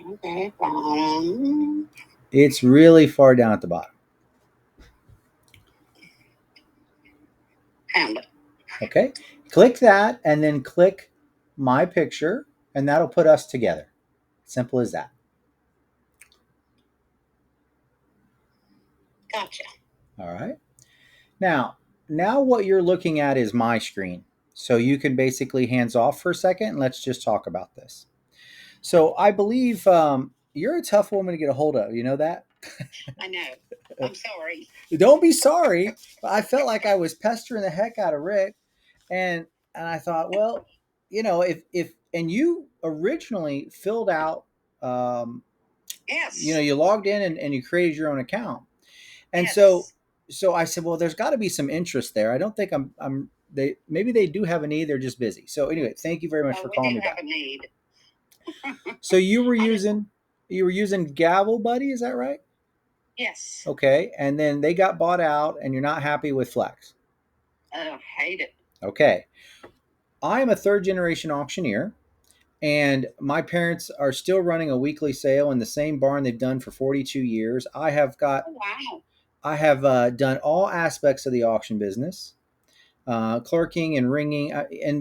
Okay, bottom. It's really far down at the bottom. Found it. Okay, click that and then click my picture, and that'll put us together. Simple as that. Gotcha. All right. Now what you're looking at is my screen. So you can basically hands off for a second and let's just talk about this. So I believe you're a tough woman to get a hold of. You know that? I know. I'm sorry. Don't be sorry. I felt like I was pestering the heck out of Rick, and I thought, well, if and you originally filled out, Yes. you logged in and you created your own account, and Yes. so I said, well, there's got to be some interest there. I don't think I'm they maybe they do have a need. They're just busy. So anyway, thank you very much for calling me back. We do have a need. So you were using Gavel Buddy, is that right? Yes. Okay, and then they got bought out, and you're not happy with Flex. Oh, hate it. Okay, I am a third generation auctioneer, and my parents are still running a weekly sale in the same barn they've done for 42 years. I have got Oh, wow. I have done all aspects of the auction business, clerking and ringing,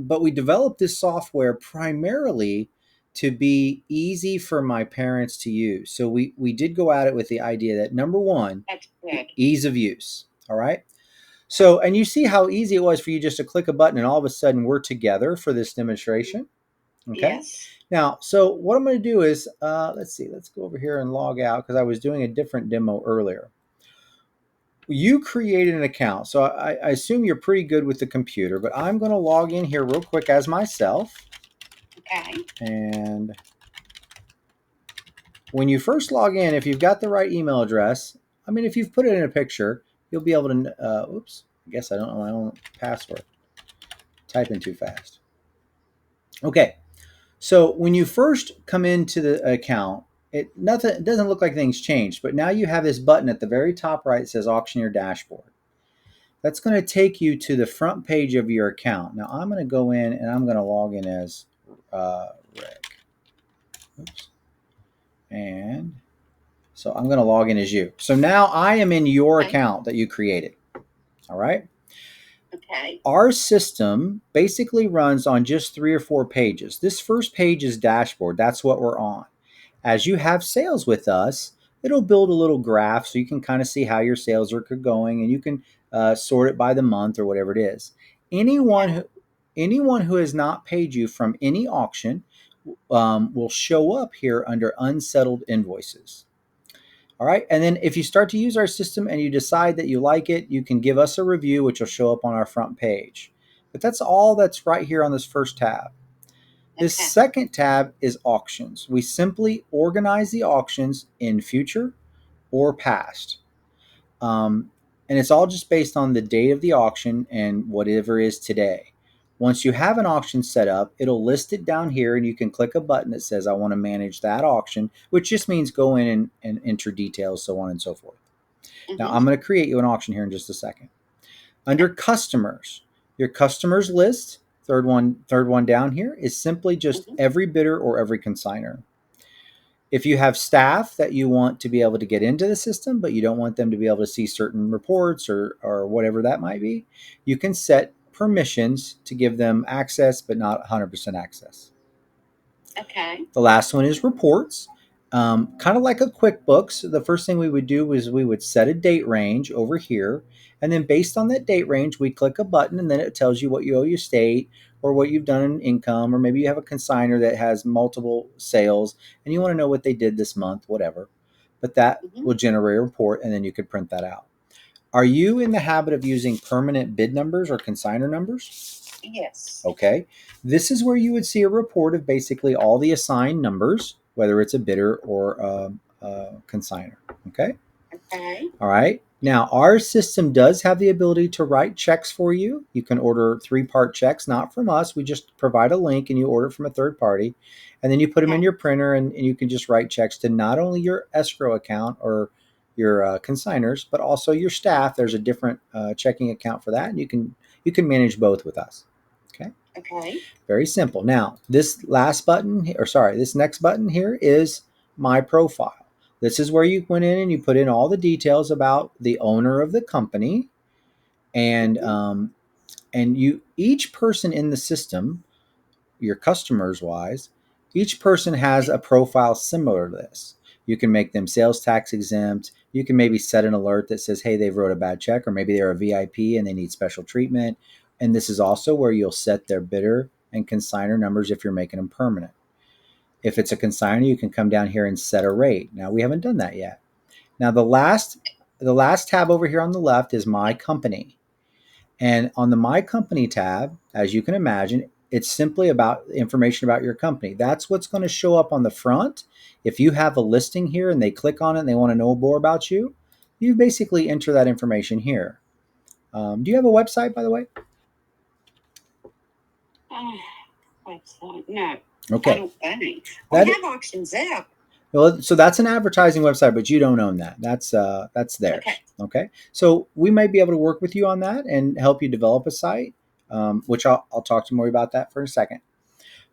but we developed this software primarily to be easy for my parents to use. So we did go at it with the idea that number one, That's good. ease of use. All right. So, and you see how easy it was for you just to click a button and all of a sudden we're together for this demonstration. Okay. Yes. Now, so what I'm going to do is, let's see, let's go over here and log out because I was doing a different demo earlier. You created an account, so I assume you're pretty good with the computer, but I'm going to log in here real quick as myself. Okay. And when you first log in, if you've got the right email address, I mean, if you've put it in a picture, you'll be able to, oops, I guess I don't know my own password. Typing too fast. Okay. So when you first come into the account, it doesn't look like things changed, but now you have this button at the very top right that says Auctioneer Dashboard. That's going to take you to the front page of your account. Now I'm going to go in and I'm going to log in as Rick. Oops. And so I'm going to log in as you. So now I am in your account that you created. All right. Okay. Our system basically runs on just 3 or 4 pages. This first page is dashboard. That's what we're on. As you have sales with us, it'll build a little graph so you can kind of see how your sales are going, and you can sort it by the month or whatever it is. Anyone who has not paid you from any auction will show up here under unsettled invoices. All right. And then if you start to use our system and you decide that you like it, you can give us a review, which will show up on our front page. But that's all that's right here on this first tab. This second tab is auctions. We simply organize the auctions in future or past. And it's all just based on the date of the auction and whatever is today. Once you have an auction set up, it'll list it down here, and you can click a button that says, I want to manage that auction, which just means go in and enter details, so on and so forth. Now, I'm going to create you an auction here in just a second. Under customers, your customers list, third one down here, is simply just every bidder or every consignor. If you have staff that you want to be able to get into the system, but you don't want them to be able to see certain reports or whatever that might be, you can set permissions to give them access, but not 100% access. Okay. The last one is reports. Kind of like a QuickBooks, the first thing we would do is we would set a date range over here. And then based on that date range, we click a button and then it tells you what you owe your state or what you've done in income, or maybe you have a consignor that has multiple sales and you want to know what they did this month, whatever. But that will generate a report and then you could print that out. Are you in the habit of using permanent bid numbers or consignor numbers? Yes. Okay. This is where you would see a report of basically all the assigned numbers, whether it's a bidder or a consignor. Okay. Okay. All right. Now, our system does have the ability to write checks for you. You can order 3-part checks, not from us. We just provide a link and you order from a third party. And then you put them in your printer and you can just write checks to not only your escrow account or your consignors, but also your staff. There's a different checking account for that. And you can manage both with us. Okay. Okay. Very simple. Now, this next button here is My Profile. This is where you went in and you put in all the details about the owner of the company, and Mhm. you, each person in the system, your customers wise, each person has a profile similar to this. You can make them sales tax exempt. You can maybe set an alert that says, hey, they've wrote a bad check, or maybe they're a VIP and they need special treatment. And this is also where you'll set their bidder and consigner numbers if you're making them permanent. If it's a consigner, you can come down here and set a rate. Now we haven't done that yet. Now the last tab over here on the left is My Company. And on the My Company tab, as you can imagine, it's simply about information about your company. That's what's going to show up on the front. If you have a listing here and they click on it and they want to know more about you, you basically enter that information here. Do you have a website, by the way? Uh, website. No, I Okay. don't think. We That have Auctionsoft. Well, so that's an advertising website, but you don't own that. That's Okay. theirs. Okay. So we might be able to work with you on that and help you develop a site, which I'll talk to more about that for a second.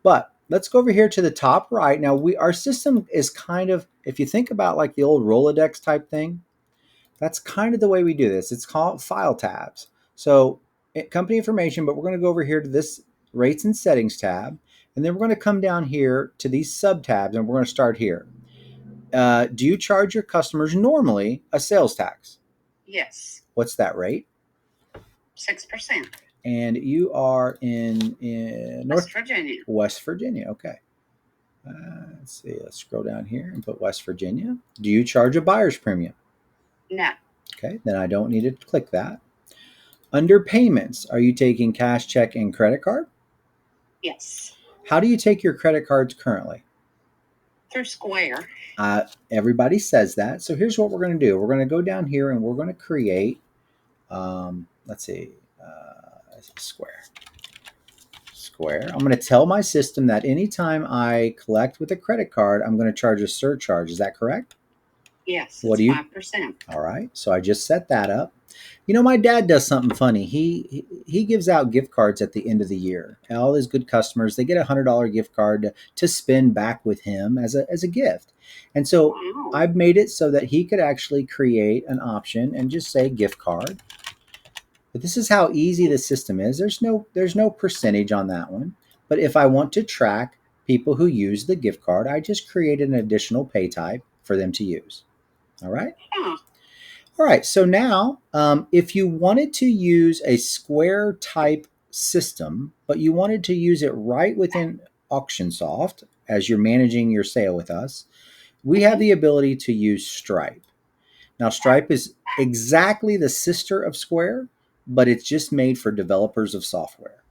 But let's go over here to the top right. Now our system is kind of, if you think about like the old Rolodex type thing, that's kind of the way we do this. It's called file tabs. So company information, but we're going to go over here to this rates and settings tab, and then we're going to come down here to these sub tabs, and we're going to start here. Do you charge your customers normally a sales tax? Yes. What's that rate? 6%. And you are in West Virginia. West Virginia. Okay. Let's see. Let's scroll down here and put West Virginia. Do you charge a buyer's premium? No. Okay. Then I don't need to click that. Under payments, are you taking cash, check, and credit card? Yes. How do you take your credit cards currently? Through Square. Everybody says that. So here's what we're going to do. We're going to go down here and we're going to create, let's see, Square. Square. I'm going to tell my system that anytime I collect with a credit card, I'm going to charge a surcharge. Is that correct? Yes, What it's do you? 5%. All right. So I just set that up. You know, my dad does something funny. He gives out gift cards at the end of the year. And all his good customers, they get $100 gift card to spend back with him as a gift. And so Wow. I've made it so that he could actually create an option and just say gift card. But this is how easy the system is. There's no percentage on that one. But if I want to track people who use the gift card, I just create an additional pay type for them to use. All right. Huh. All right. So now, if you wanted to use a Square type system, but you wanted to use it right within Auctionsoft as you're managing your sale with us, we have Mhm. the ability to use Stripe. Now, Stripe is exactly the sister of Square, but it's just made for developers of software.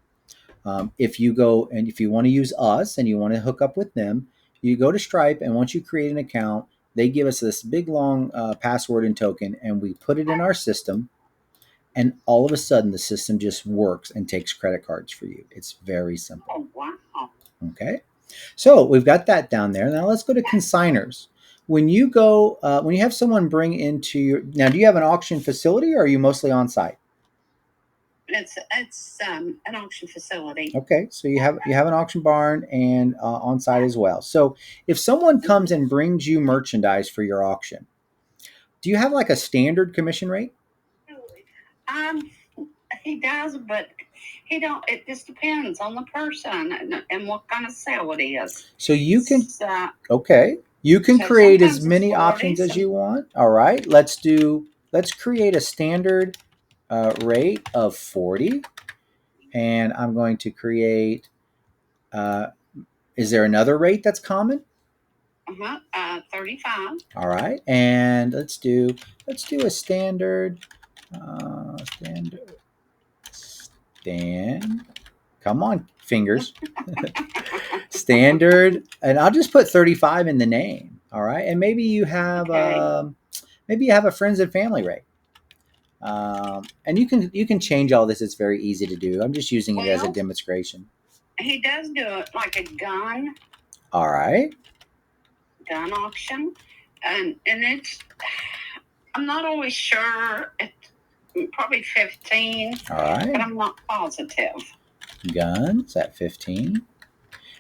If you go and if you want to use us and you want to hook up with them, you go to Stripe, and once you create an account, they give us this big long password and token, and we put it in our system. And all of a sudden, the system just works and takes credit cards for you. It's very simple. Oh, wow. Okay. So we've got that down there. Now let's go to consigners. When you have someone bring into your, now, do you have an auction facility or are you mostly on site? It's an auction facility. Okay, so you have an auction barn and on site as well. So if someone comes Mhm. and brings you merchandise for your auction, do you have like a standard commission rate? Um, he does, but he don't. It just depends on the person and what kind of sale it is. So you can So, okay, you can so create as sometimes it's many 40. options as Some you want. All right, let's create a standard rate of 40, and I'm going to create. Uh, is there another rate that's common? 35. All right, and let's do a standard. Standard. Stand. Come on, fingers. Standard, and I'll just put 35 in the name. All right, and Okay. maybe you have a friends and family rate. And you can change all this. It's very easy to do. I'm just using it as a Well, demonstration. he does do it like a All right. gun auction, and it's. I'm not always sure. It's probably 15, All but right. I'm not positive. Guns at 15.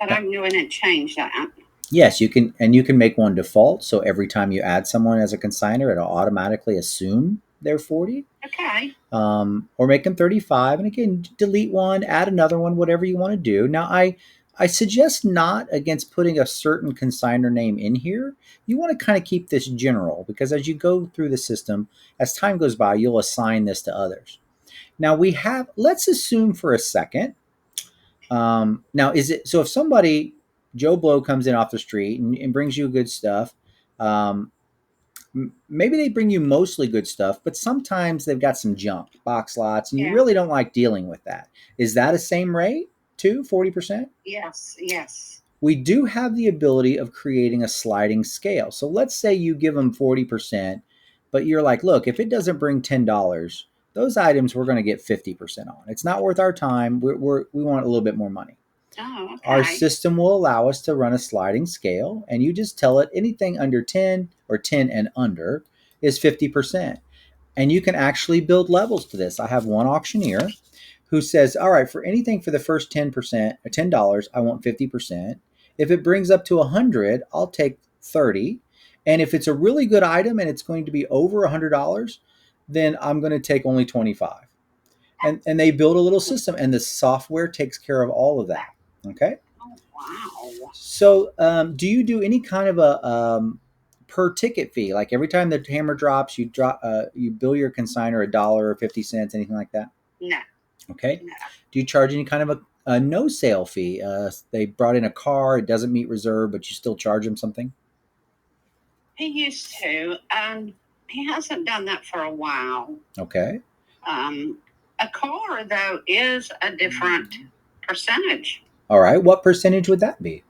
But I'm going to change that. Yes, you can, and you can make one default. So every time you add someone as a consigner, it'll automatically assume they're 40. Okay. Or make them 35. And again, delete one, add another one, whatever you want to do. Now, I suggest not against putting a certain consigner name in here. You want to kind of keep this general because as you go through the system, as time goes by, you'll assign this to others. Now we have, let's assume for a second. Now, is it so if somebody, Joe Blow, comes in off the street and brings you good stuff, um, maybe they bring you mostly good stuff, but sometimes they've got some junk, box lots, and you Yeah. really don't like dealing with that. Is that a same rate too, 40%? Yes. Yes. We do have the ability of creating a sliding scale. So let's say you give them 40%, but you're like, look, if it doesn't bring $10, those items we're going to get 50% on. It's not worth our time. We want a little bit more money. Oh, Our okay. system will allow us to run a sliding scale, and you just tell it anything under 10 or 10 and under is 50%. And you can actually build levels to this. I have one auctioneer who says, all right, for anything for the first 10% or $10, I want 50%. If it brings up to 100, I'll take 30. And if it's a really good item and it's going to be over $100, then I'm going to take only 25. And they build a little system, and the software takes care of all of that. Okay. Oh, wow. So, do you do any kind of a per ticket fee? Like every time the hammer drops, you bill your consignor $1 or 50 cents, anything like that? No. Okay. No. Do you charge any kind of a no sale fee? They brought in a car, it doesn't meet reserve, but you still charge them something? He used to. He hasn't done that for a while. Okay. Um, a car though is a different percentage. All right. What percentage would that be?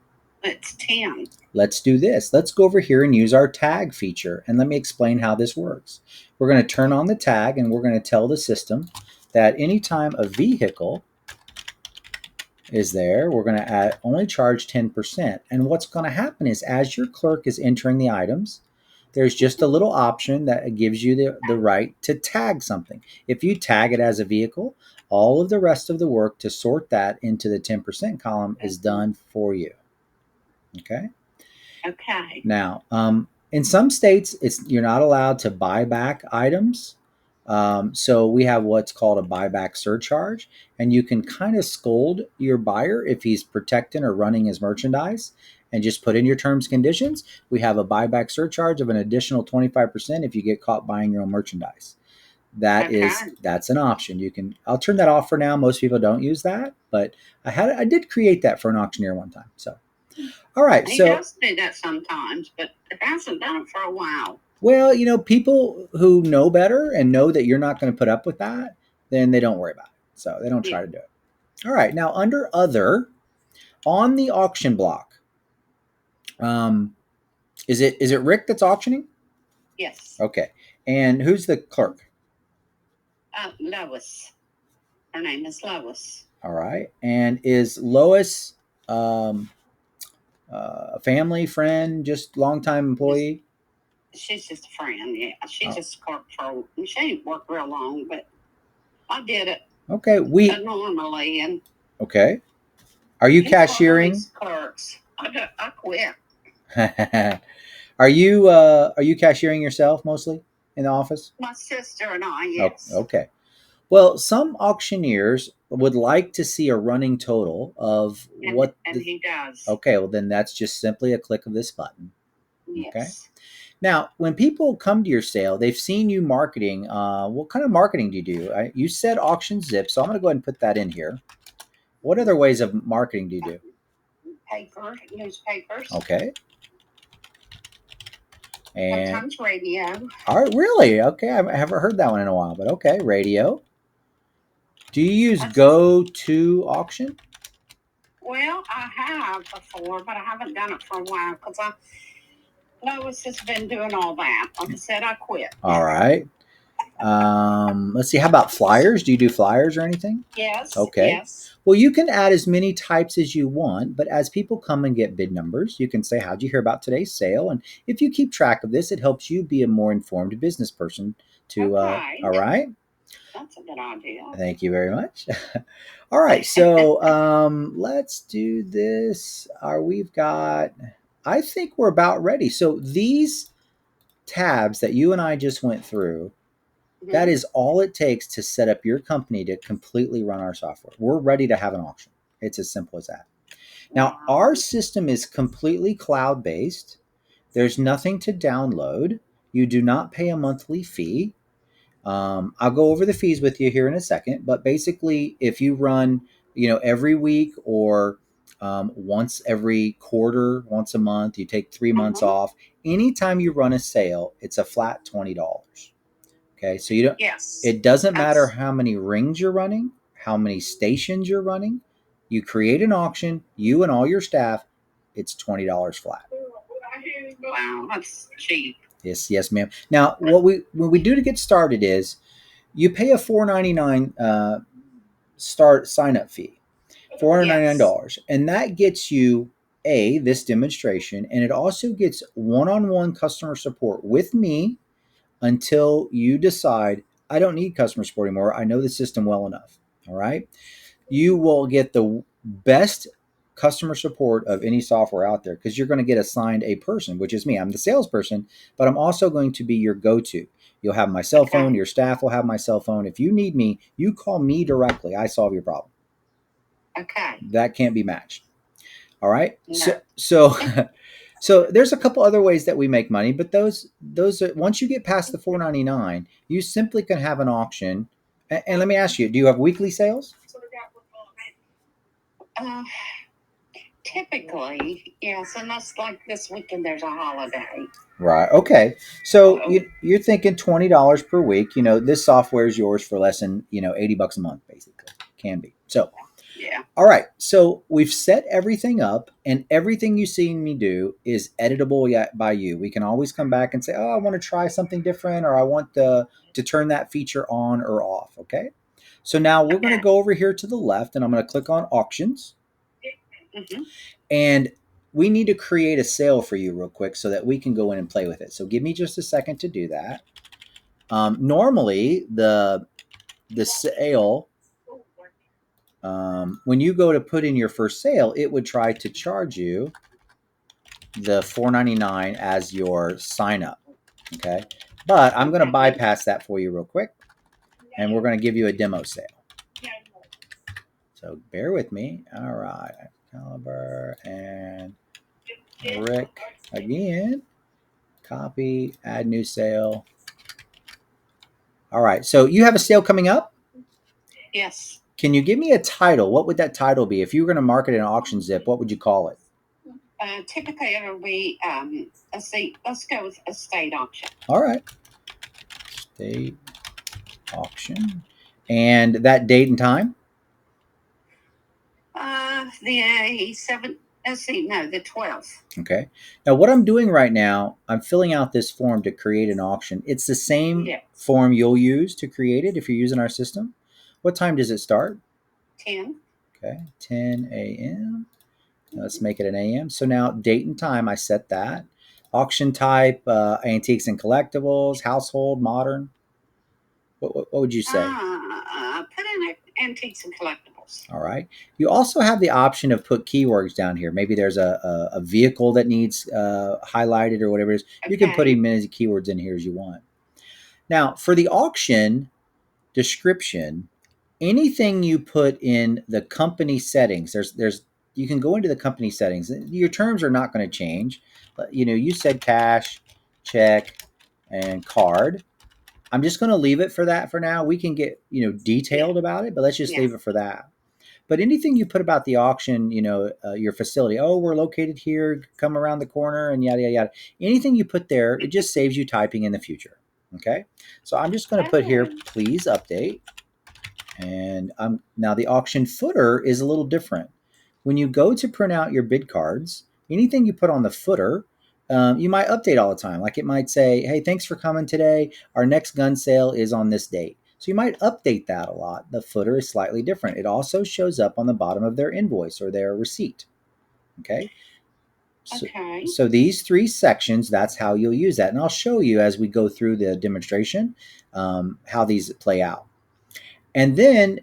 It's 10. Let's do this. Let's go over here and use our tag feature. And let me explain how this works. We're going to turn on the tag and we're going to tell the system that anytime a vehicle is there, we're going to only charge 10%. And what's going to happen is as your clerk is entering the items, there's just a little option that gives you the right to tag something. If you tag it as a vehicle, all of the rest of the work to sort that into the 10% column is done for you. Okay. Okay. Now, in some states, it's you're not allowed to buy back items. So we have what's called a buyback surcharge, and you can kind of scold your buyer if he's protecting or running his merchandise, and just put in your terms and conditions. We have a buyback surcharge of an additional 25% if you get caught buying your own merchandise. Okay. That's an option. You can. I'll turn that off for now. Most people don't use that, but I did create that for an auctioneer one time. So. All right. He So, does do that sometimes, but it hasn't done it for a while. well, people who know better and know that you're not going to put up with that, then they don't worry about it. So they don't Yeah. try to do it. All right. Now, under other, on the auction block, um, is it Rick that's auctioning? Yes. Okay. And who's the clerk? Lois. Her name is Lois. All right. And is Lois um, a family friend, just longtime employee? She's just a friend. Yeah. She Oh, just worked for. She ain't worked real long, but I did it okay. normally, and Okay. Are you he's one of cashiering? these clerks. I quit. Are you cashiering yourself mostly in the office? My sister and I, Oh, yes. okay. Well, some auctioneers would like to see a running total of And what and the. he does. Okay, well then that's just simply a click of this button. Okay. Yes. Now, when people come to your sale, they've seen you marketing. What kind of marketing do you do? You said auction zip, so I'm going to go ahead and put that in here. What other ways of marketing do you do? Newspapers. Okay. And Sometimes radio. all right, really? Okay, I haven't heard that one in a while, but okay, radio. Do you use That's just, go to auction? well, I have before, but I haven't done it for a while because Lois has been doing all that. Like I said, I quit. All right. Let's see. How about flyers? Do you do flyers or anything? Yes, Okay. yes. Well, you can add as many types as you want, but as people come and get bid numbers, you can say, how'd you hear about today's sale? And if you keep track of this, it helps you be a more informed business person Okay, all right. that's a good idea. Thank you very much. All right. So let's do this. We've got I think we're about ready. So these tabs that you and I just went through, that is all it takes to set up your company to completely run our software. We're ready to have an auction. It's as simple as that. Now, our system is completely cloud based. There's nothing to download. You do not pay a monthly fee. I'll go over the fees with you here in a second, but basically, if you run, every week or once every quarter, once a month, you take 3 months off. Anytime you run a sale, it's a flat $20. Okay, so you don't. Yes. It doesn't matter how many rings you're running, how many stations you're running. You create an auction, you and all your staff. It's $20 flat. Wow, that's cheap. Yes, yes, ma'am. Now, what we do to get started is you pay a $4.99 start sign up fee, $499, and that gets you this demonstration, and it also gets one-on-one customer support with me until you decide I don't need customer support anymore. I know the system well enough. All right. You will get the best customer support of any software out there because you're going to get assigned a person, which is me. I'm the salesperson, but I'm also going to be your go-to. You'll have my cell phone. Your staff will have my cell phone. If you need me, you call me directly. I solve your problem. Okay. That can't be matched. All right. No. So there's a couple other ways that we make money, but those are, once you get past the $4.99, you simply can have an auction. And let me ask you, do you have weekly sales? Uh, Typically, yes, unless like this weekend there's a holiday. Right. Okay. So you're thinking $20 per week. This software is yours for less than $80 a month, basically. Can be. So yeah. All right. So we've set everything up, and everything you see me do is editable yet by you. We can always come back and say, "Oh, I want to try something different," or "I want to turn that feature on or off." Okay. So now we're going to go over here to the left, and I'm going to click on auctions, and we need to create a sale for you real quick so that we can go in and play with it. So give me just a second to do that. Normally, the sale, when you go to put in your first sale, it would try to charge you the $4.99 as your sign up. Okay. But I'm going to bypass that for you real quick, and we're going to give you a demo sale. So bear with me. All right. Caliber and Rick again. Copy, add new sale. All right. So you have a sale coming up? Yes. Can you give me a title? What would that title be? If you were going to market an auction zip, what would you call it? Typically, it'll be let's go with estate auction. All right. Estate auction. And that date and time? The 7th. Let's see. No, the 12th. Okay. Now, what I'm doing right now, I'm filling out this form to create an auction. It's the same form you'll use to create it if you're using our system. What time does it start? 10. Okay. 10 a.m. Let's make it an a.m. So now, date and time, I set that. Auction type, antiques and collectibles, household, modern. What would you say? Put in antiques and collectibles. All right. You also have the option of put keywords down here. Maybe there's a vehicle that needs highlighted or whatever it is. You can put as many keywords in here as you want. Now, for the auction description, anything you put in the company settings, there's you can go into the company settings. Your terms are not going to change. You said cash, check, and card. I'm just going to leave it for that for now. We can get detailed about it, but let's just leave it for that. But anything you put about the auction, your facility, oh, we're located here, come around the corner, and yada, yada, yada. Anything you put there, it just saves you typing in the future. Okay. So I'm just going to put here, please update. And now the auction footer is a little different. When you go to print out your bid cards, anything you put on the footer, you might update all the time. Like it might say, hey, thanks for coming today. Our next gun sale is on this date. So you might update that a lot. The footer is slightly different. It also shows up on the bottom of their invoice or their receipt. Okay. So these three sections, that's how you'll use that. And I'll show you as we go through the demonstration how these play out. And then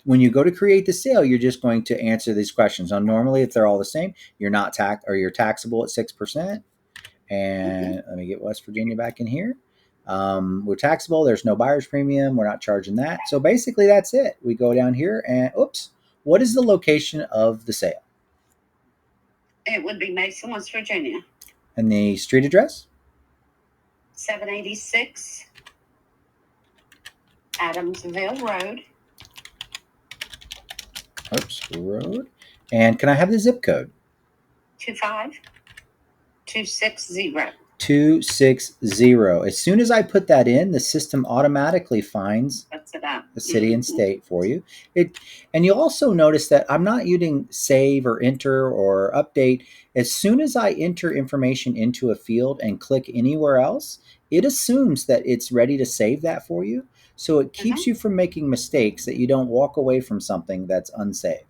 when you go to create the sale, you're just going to answer these questions. Now, normally, if they're all the same, you're not you're taxable at 6%. Mm-hmm. And let me get West Virginia back in here. We're taxable. There's no buyer's premium. We're not charging that. So basically, that's it. We go down here and oops, what is the location of the sale? It would be Mason, West Virginia. And the street address? 786 Adamsville Road. Oops, road. And can I have the zip code? 25260. 260. As soon as I put that in, the system automatically finds That's it up. the city and state for you. And you'll also notice that I'm not using save or enter or update. As soon as I enter information into a field and click anywhere else, it assumes that it's ready to save that for you. So it keeps you from making mistakes, that you don't walk away from something that's unsaved.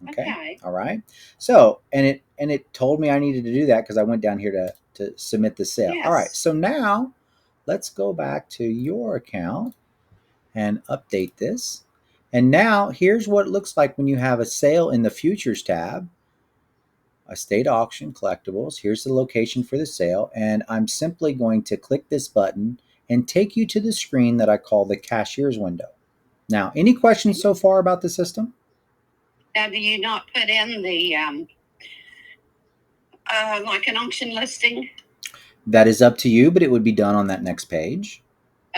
Okay. All right. So and it told me I needed to do that because I went down here to submit the sale. Yes. All right. So now let's go back to your account and update this. And now here's what it looks like when you have a sale in the futures tab, a state auction, collectibles. Here's the location for the sale. And I'm simply going to click this button and take you to the screen that I call the cashier's window. Now, any questions so far about the system? Now, do you not put in the like an auction listing? That is up to you, but it would be done on that next page.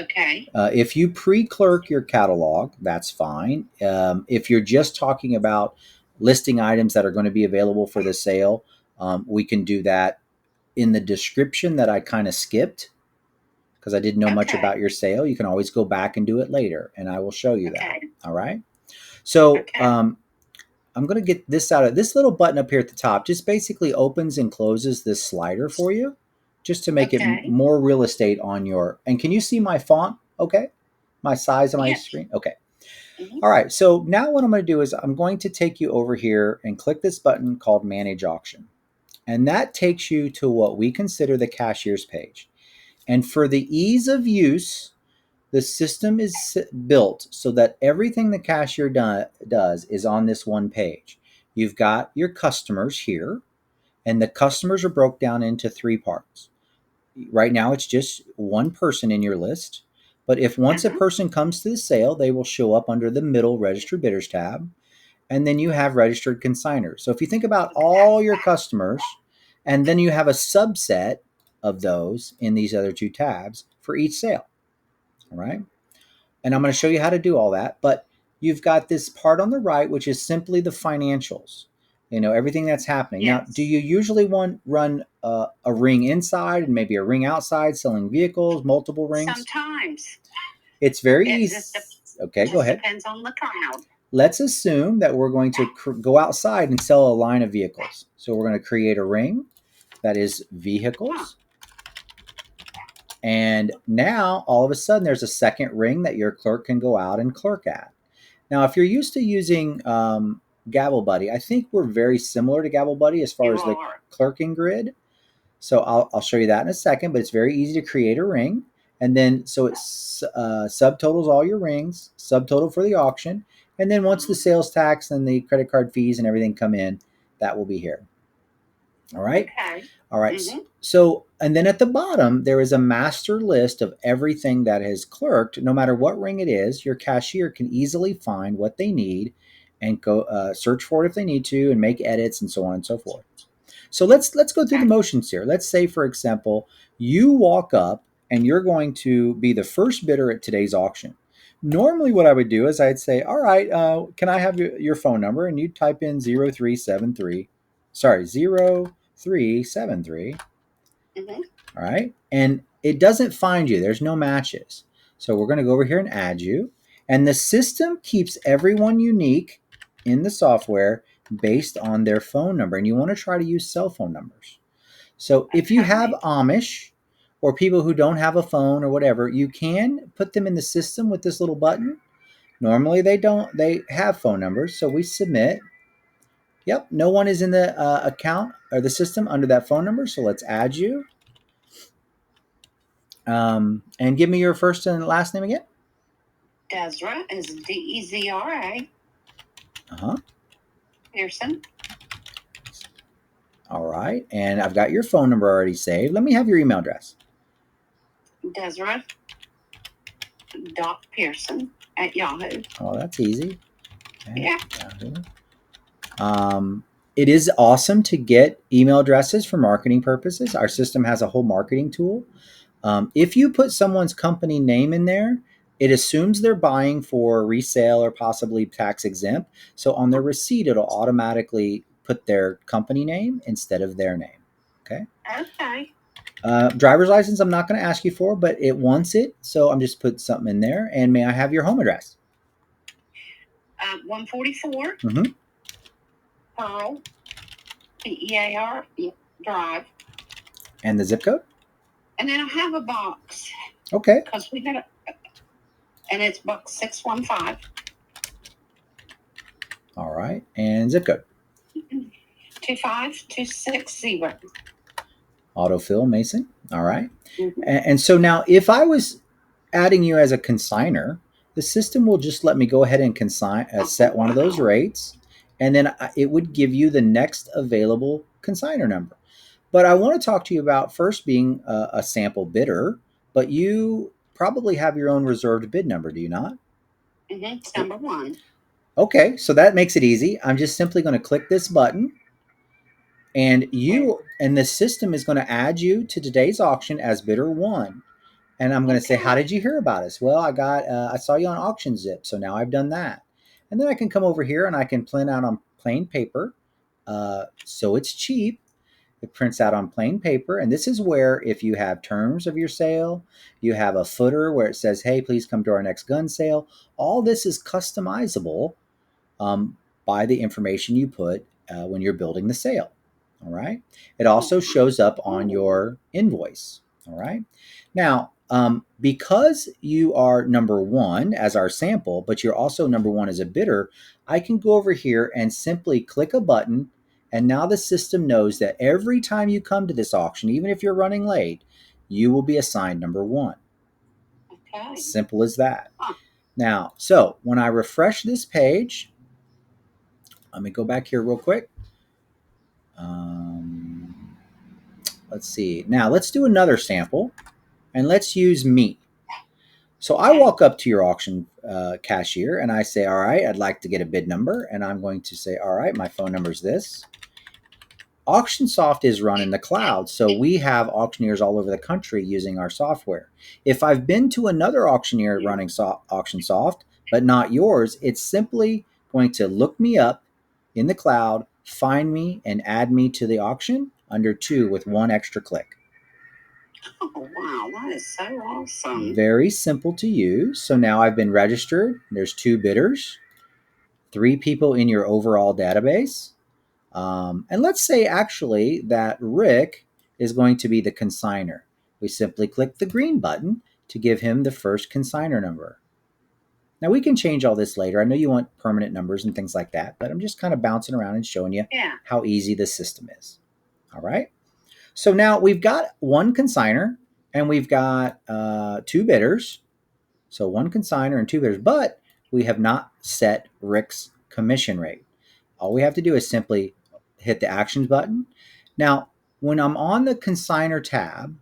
Okay. If you pre-clerk your catalog, that's fine. If you're just talking about listing items that are going to be available for the sale, we can do that in the description that I kind of skipped because I didn't know much about your sale. You can always go back and do it later, and I will show you that. All right. So I'm going to get this out of this little button up here at the top. Just basically opens and closes this slider for you, just to make it more real estate on your. And can you see my font? Okay, my size of my screen. Okay. All right. So now what I'm going to do is I'm going to take you over here and click this button called Manage Auction, and that takes you to what we consider the cashier's page. And for the ease of use, the system is built so that everything the cashier does is on this one page. You've got your customers here, and the customers are broke down into three parts. Right now, it's just one person in your list. But if once a person comes to the sale, they will show up under the middle registered bidders tab. And then you have registered consigners. So if you think about all your customers, and then you have a subset of those in these other two tabs for each sale. All right. And I'm going to show you how to do all that. But you've got this part on the right, which is simply the financials. Everything that's happening. Now, do you usually run a ring inside and maybe a ring outside, selling vehicles, multiple rings? Sometimes. It's very easy. Okay, go ahead. Depends on the crowd. Let's assume that we're going to go outside and sell a line of vehicles. So we're going to create a ring that is vehicles. And now, all of a sudden, there's a second ring that your clerk can go out and clerk at. Now, if you're used to using Gavel Buddy, I think we're very similar to Gavel Buddy as far as the clerking grid. So I'll show you that in a second, but it's very easy to create a ring. And then, so it subtotals all your rings, subtotal for the auction. And then once the sales tax and the credit card fees and everything come in, that will be here. All right. Okay. All right. So, and then at the bottom, there is a master list of everything that has clerked. No matter what ring it is, your cashier can easily find what they need and go search for it if they need to and make edits and so on and so forth. So let's go through the motions here. Let's say, for example, you walk up and you're going to be the first bidder at today's auction. Normally what I would do is I'd say, all right, can I have your phone number? And you type in 0373, sorry, 0373. All right. And it doesn't find you. There's no matches. So we're going to go over here and add you. And the system keeps everyone unique in the software based on their phone number. And you want to try to use cell phone numbers. So if you have Amish or people who don't have a phone or whatever, you can put them in the system with this little button. Normally they don't. They have phone numbers. So we submit. Yep. No one is in the account or the system under that phone number. So let's add you. And give me your first and last name again. Desra is Dezra Uh-huh. Pearson. All right. And I've got your phone number already saved. Let me have your email address. Desra.Pearson at Yahoo. Oh, that's easy. Yeah. Yahoo. It is awesome to get email addresses for marketing purposes. Our system has a whole marketing tool. If you put someone's company name in there, it assumes they're buying for resale or possibly tax exempt. So on their receipt, it'll automatically put their company name instead of their name. Okay. Okay. Driver's license, I'm not going to ask you for, but it wants it. So I'm just putting something in there. And may I have your home address? 144 Mm-hmm. Pearl, Pear Drive. And the zip code? And then I have a box. Okay. Because we got a, and it's box 615. All right. And zip code? 25260. Autofill Mason. All right. Mm-hmm. And so now if I was adding you as a consigner, the system will just let me go ahead and set one of those rates, and then it would give you the next available consigner number. But I want to talk to you about first being a sample bidder, but you probably have your own reserved bid number, do you not? Mm-hmm. It's number 1. Okay, so that makes it easy. I'm just simply going to click this button, and the system is going to add you to today's auction as bidder 1. And I'm going to say, how did you hear about us? Well, I saw you on Auctionsoft, so now I've done that. And then I can come over here and I can print out on plain paper. So it's cheap. It prints out on plain paper. And this is where, if you have terms of your sale, you have a footer where it says, hey, please come to our next gun sale. All this is customizable by the information you put when you're building the sale. All right. It also shows up on your invoice. All right. Now, because you are number 1 as our sample, but you're also number 1 as a bidder, I can go over here and simply click a button. And now the system knows that every time you come to this auction, even if you're running late, you will be assigned number 1. Okay. Simple as that. Now, so when I refresh this page, let me go back here real quick. Let's see. Now let's do another sample, and let's use me. So I walk up to your auction cashier and I say, all right, I'd like to get a bid number. And I'm going to say, all right, my phone number is this. Auctionsoft is run in the cloud, so we have auctioneers all over the country using our software. If I've been to another auctioneer running Auctionsoft, but not yours, it's simply going to look me up in the cloud, find me, and add me to the auction under 2 with 1 extra click. Oh, wow, that is so awesome. Very simple to use. So now I've been registered. There's 2 bidders, 3 people in your overall database. And let's say actually that Rick is going to be the consigner. We simply click the green button to give him the first consigner number. Now we can change all this later. I know you want permanent numbers and things like that, but I'm just kind of bouncing around and showing you how easy the system is. All right. So now we've got 1 consigner and we've got 2 bidders. So 1 consigner and 2 bidders, but we have not set Rick's commission rate. All we have to do is simply hit the actions button. Now, when I'm on the consigner tab,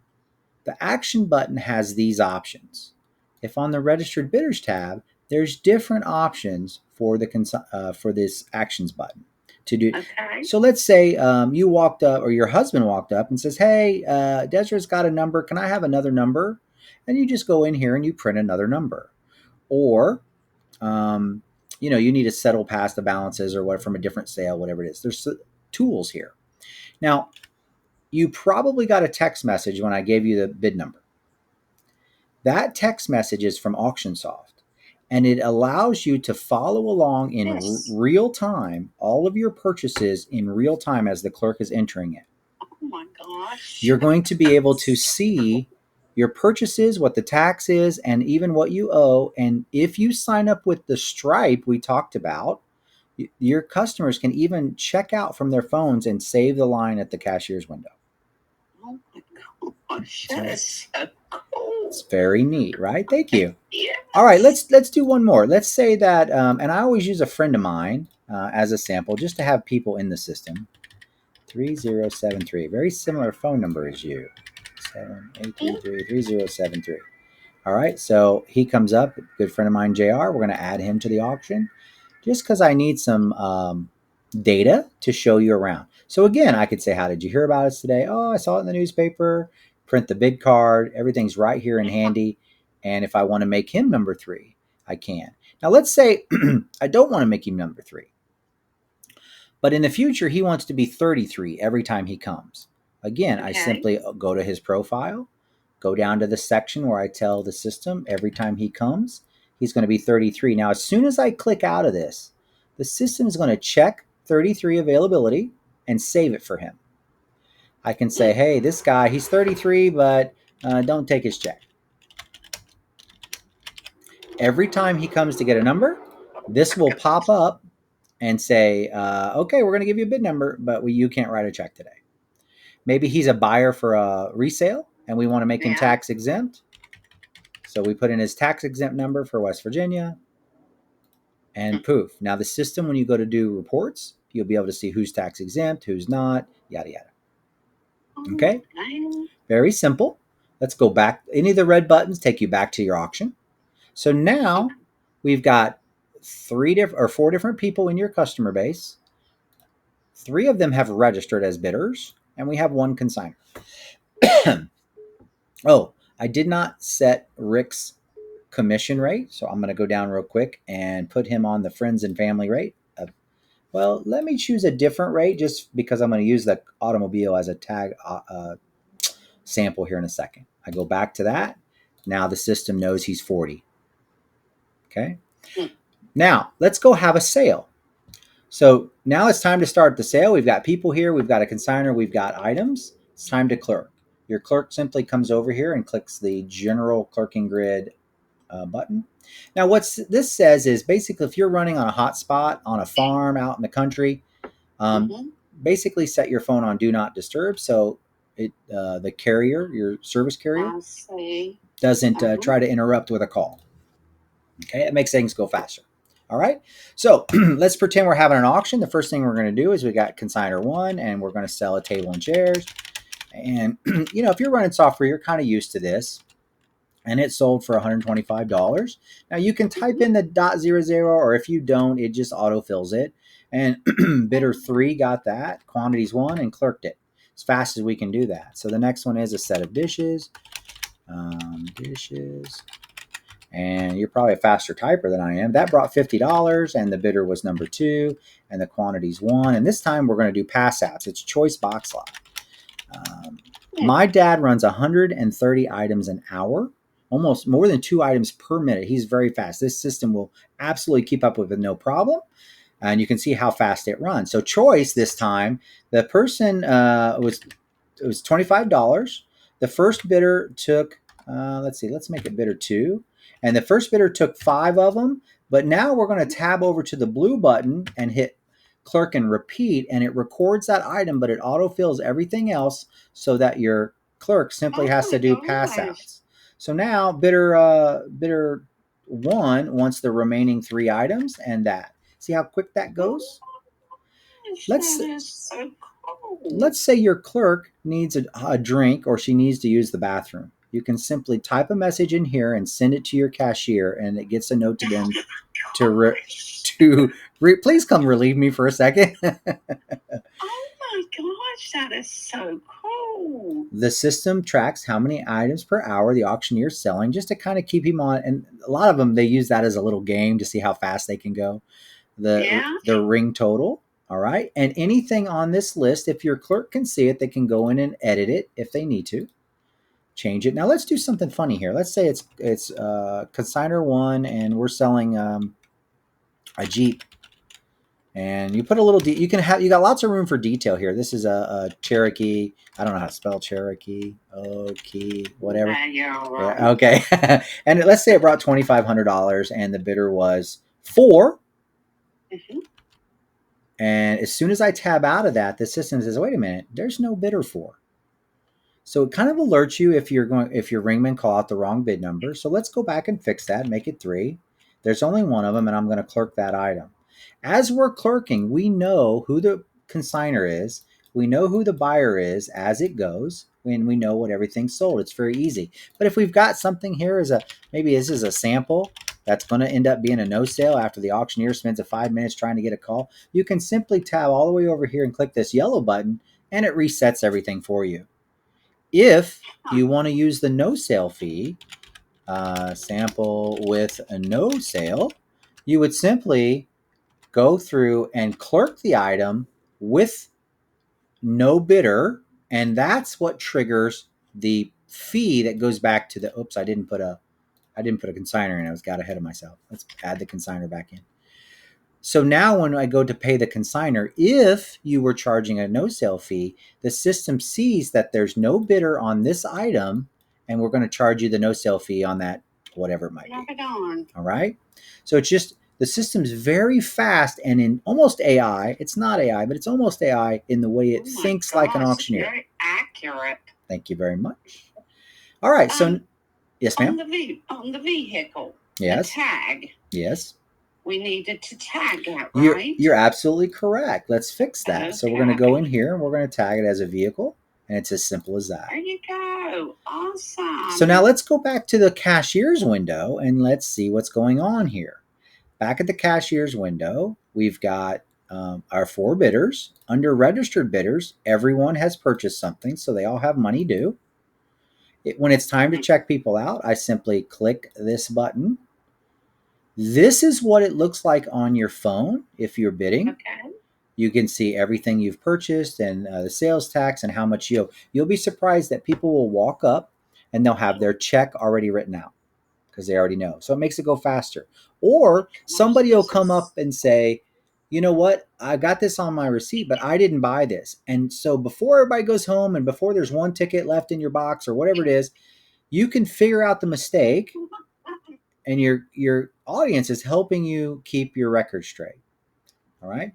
the action button has these options. If on the registered bidders tab, there's different options for for this actions button to do. Okay. So let's say you walked up, or your husband walked up and says, hey, Desira's got a number. Can I have another number? And you just go in here and you print another number. Or you need to settle past the balances or what from a different sale, whatever it is. There's tools here. Now, you probably got a text message when I gave you the bid number. That text message is from Auctionsoft, and it allows you to follow along in real time, all of your purchases in real time as the clerk is entering it. Oh my gosh. You're going to be able to see your purchases, what the tax is, and even what you owe. And if you sign up with the Stripe we talked about, your customers can even check out from their phones and save the line at the cashier's window. Oh my gosh, that is so cool. It's very neat, right? Thank you. Yeah. All right, let's do one more. Let's say that, and I always use a friend of mine as a sample just to have people in the system. 3073, very similar phone number as you. 7-833-3073. All right, so he comes up, good friend of mine, JR. We're going to add him to the auction just because I need some data to show you around. So again, I could say, how did you hear about us today? Oh, I saw it in the newspaper. Print the bid card. Everything's right here and handy. And if I want to make him number 3, I can. Now let's say I don't want to make him number 3, but in the future he wants to be 33 every time he comes. Again, I Okay. simply go to his profile, go down to the section where I tell the system every time he comes, he's going to be 33. Now, as soon as I click out of this, the system is going to check 33 availability and save it for him. I can say, hey, this guy, he's 33, but don't take his check. Every time he comes to get a number, this will pop up and say, okay, we're going to give you a bid number, but you can't write a check today. Maybe he's a buyer for a resale and we want to make him tax exempt. So we put in his tax exempt number for West Virginia and poof. Now the system, when you go to do reports, you'll be able to see who's tax exempt, who's not, yada, yada. Okay. Very simple. Let's go back. Any of the red buttons take you back to your auction. So now we've got 4 different people in your customer base. 3 of them have registered as bidders, and we have 1 consigner. Oh, I did not set Rick's commission rate, so I'm going to go down real quick and put him on the friends and family rate. Well, let me choose a different rate just because I'm going to use the automobile as a tag sample here in a second. I go back to that. Now the system knows he's 40. Okay. Now let's go have a sale. So now it's time to start the sale. We've got people here. We've got a consigner. We've got items. It's time to clerk. Your clerk simply comes over here and clicks the general clerking grid button. Now, what this says is basically if you're running on a hotspot on a farm out in the country, basically set your phone on do not disturb so the carrier, your service carrier, doesn't try to interrupt with a call. Okay, it makes things go faster. All right, so let's pretend we're having an auction. The first thing we're going to do is we got consigner 1, and we're going to sell a table and chairs. And if you're running software, you're kind of used to this. And it sold for $125. Now you can type in the .00, or if you don't, it just autofills it. And bidder 3 got that, quantities 1, and clerked it as fast as we can do that. So the next one is a set of dishes. Dishes. And you're probably a faster typer than I am. That brought $50, and the bidder was number 2, and the quantities 1. And this time we're going to do pass outs. It's choice box lot. My dad runs 130 items an hour, almost more than 2 items per minute. He's very fast. This system will absolutely keep up with it, no problem. And you can see how fast it runs. So choice this time, the person it was $25. The first bidder took, let's make it bidder 2. And the first bidder took 5 of them. But now we're going to tab over to the blue button and hit clerk and repeat, and it records that item, but it autofills everything else so that your clerk simply has to do pass outs. So now bidder 1 wants the remaining 3 items and that. See how quick that goes? Let's say your clerk needs a drink or she needs to use the bathroom. You can simply type a message in here and send it to your cashier, and it gets a note to them please come relieve me for a second. Oh my gosh, that is so cool. The system tracks how many items per hour the auctioneer is selling just to kind of keep him on. And a lot of them, they use that as a little game to see how fast they can go. The ring total. All right. And anything on this list, if your clerk can see it, they can go in and edit it if they need to. Change it. Now let's do something funny here. Let's say it's consigner 1 and we're selling a Jeep. And you put a little, you got lots of room for detail here. This is a Cherokee. I don't know how to spell Cherokee. Whatever. Yeah, right. Okay. And let's say it brought $2,500 and the bidder was 4. And as soon as I tab out of that, the system says, wait a minute, there's no bidder 4. So it kind of alerts you if your ringmen call out the wrong bid number. So let's go back and fix that, make it 3. There's only one of them, and I'm going to clerk that item. As we're clerking, we know who the consigner is. We know who the buyer is as it goes, and we know what everything's sold. It's very easy. But if we've got something here as maybe this is a sample that's going to end up being a no sale after the auctioneer spends 5 minutes trying to get a call, you can simply tab all the way over here and click this yellow button, and it resets everything for you. If you want to use the no sale fee, sample with a no sale, you would simply go through and clerk the item with no bidder, and that's what triggers the fee that goes back to the. Oops, I didn't put a consigner in. I got ahead of myself. Let's add the consigner back in. So now when I go to pay the consigner, if you were charging a no sale fee, the system sees that there's no bidder on this item, and we're going to charge you the no sale fee on that, whatever it might be. All right. So it's just the system's very fast and in almost AI. It's not AI, but it's almost AI in the way it thinks like an auctioneer. Very accurate. Thank you very much. All right. So yes, ma'am. On the vehicle. Yes. The tag. Yes. We needed to tag that, right? You're absolutely correct. Let's fix that. Okay. So we're going to go in here and we're going to tag it as a vehicle, and it's as simple as that. There you go. Awesome. So now let's go back to the cashier's window and let's see what's going on here. Back at the cashier's window, we've got our 4 bidders. Under registered bidders, everyone has purchased something, so they all have money due. When it's time to check people out, I simply click this button. This is what it looks like on your phone if you're bidding. Okay. You can see everything you've purchased and the sales tax and how much you owe. You'll be surprised that people will walk up and they'll have their check already written out because they already know. So it makes it go faster. Or somebody will come up and say, you know what, I got this on my receipt, but I didn't buy this. And so before everybody goes home and before there's one ticket left in your box or whatever it is, you can figure out the mistake, and your audience is helping you keep your record straight. All right.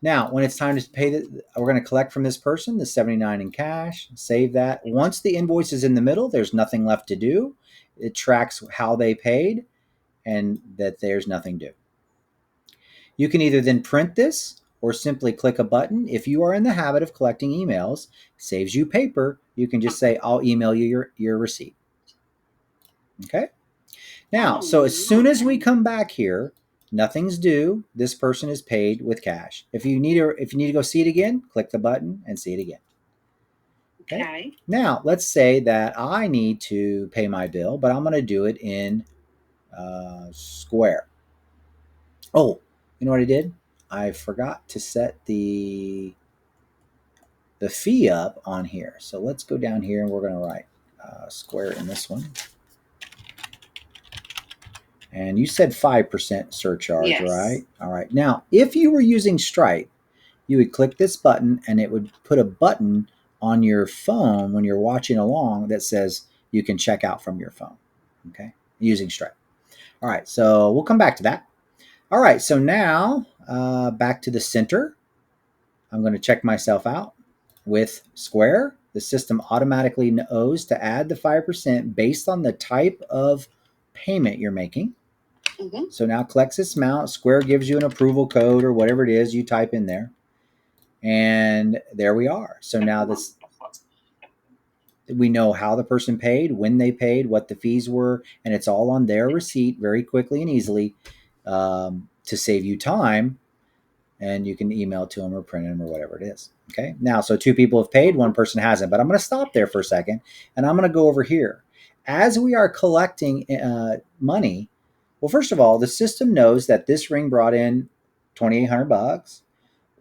Now, when it's time to pay, we're going to collect from this person the $79 in cash, save that. Once the invoice is in the middle, there's nothing left to do. It tracks how they paid and that there's nothing due. You can either then print this or simply click a button. If you are in the habit of collecting emails, saves you paper, you can just say, I'll email you your receipt. Okay? Now, so as soon as we come back here, nothing's due. This person is paid with cash. If you need to go see it again, click the button and see it again. Okay. Now, let's say that I need to pay my bill, but I'm going to do it in Square. Oh, you know what I did? I forgot to set the fee up on here. So let's go down here and we're going to write Square in this one. And you said 5% surcharge, yes. Right? All right. Now, if you were using Stripe, you would click this button and it would put a button on your phone when you're watching along that says you can check out from your phone, okay, using Stripe. All right. So we'll come back to that. All right. So now back to the center. I'm going to check myself out with Square. The system automatically knows to add the 5% based on the type of payment you're making. Mm-hmm. So now collects this amount. Square gives you an approval code or whatever it is you type in there. And there we are. So now we know how the person paid, when they paid, what the fees were, and it's all on their receipt very quickly and easily to save you time. And you can email to them or print them or whatever it is. Okay. Now, so 2 people have paid, 1 person hasn't, but I'm going to stop there for a second and I'm going to go over here. As we are collecting money, well, first of all, the system knows that this ring brought in $2,800.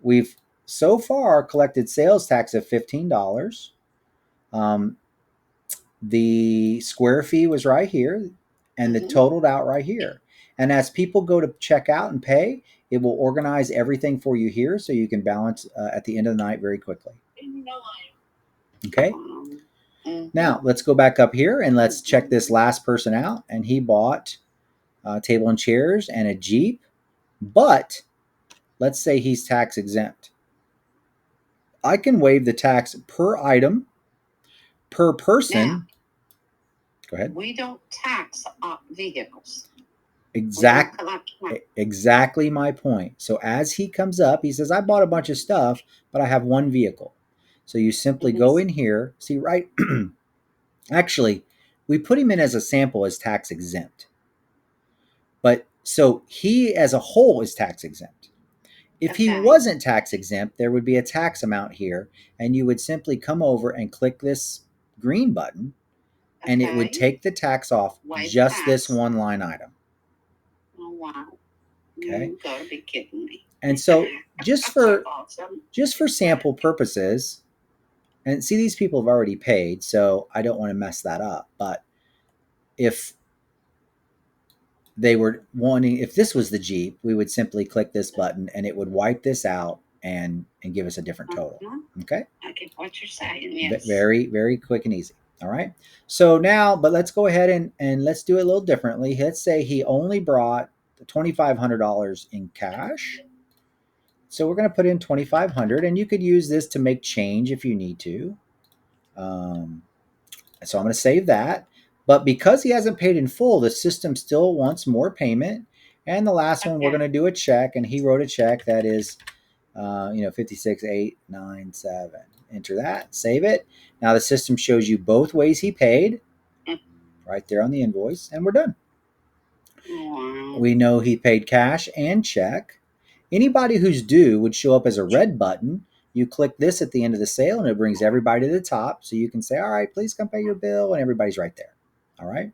We've so far collected sales tax of $15. The Square fee was right here, and the totaled out right here. And as people go to check out and pay, it will organize everything for you here so you can balance at the end of the night very quickly. Okay. Now, let's go back up here and let's check this last person out. And he bought a table and chairs and a Jeep, but let's say he's tax exempt. I can waive the tax per item per person. Now, go ahead. we don't tax vehicles. Exactly my point. So as he comes up, he says, I bought a bunch of stuff, but I have one vehicle. So you simply go in here, see, right? Actually, we put him in as a sample as tax exempt. But so he as a whole is tax exempt. If he wasn't tax exempt, there would be a tax amount here, and you would simply come over and click this green button, and it would take the tax off just this one line item. Oh, wow. Okay. You gotta be kidding me. And so just for sample purposes, and see, these people have already paid, so I don't want to mess that up. But if they were wanting, if this was the Jeep, we would simply click this button and it would wipe this out and give us a different total. Okay. I get what you're saying. Yes. Very, very quick and easy. All right. So now, but let's go ahead and let's do it a little differently. Let's say he only brought $2,500 in cash. So we're going to put in 2,500, and you could use this to make change if you need to. So I'm going to save that. But because he hasn't paid in full, the system still wants more payment. And the last one, we're going to do a check, and he wrote a check that is, 56,897. Enter that, save it. Now the system shows you both ways he paid, right there on the invoice, and we're done. Wow. We know he paid cash and check. Anybody who's due would show up as a red button. You click this at the end of the sale, and it brings everybody to the top. So you can say, all right, please come pay your bill, and everybody's right there. All right.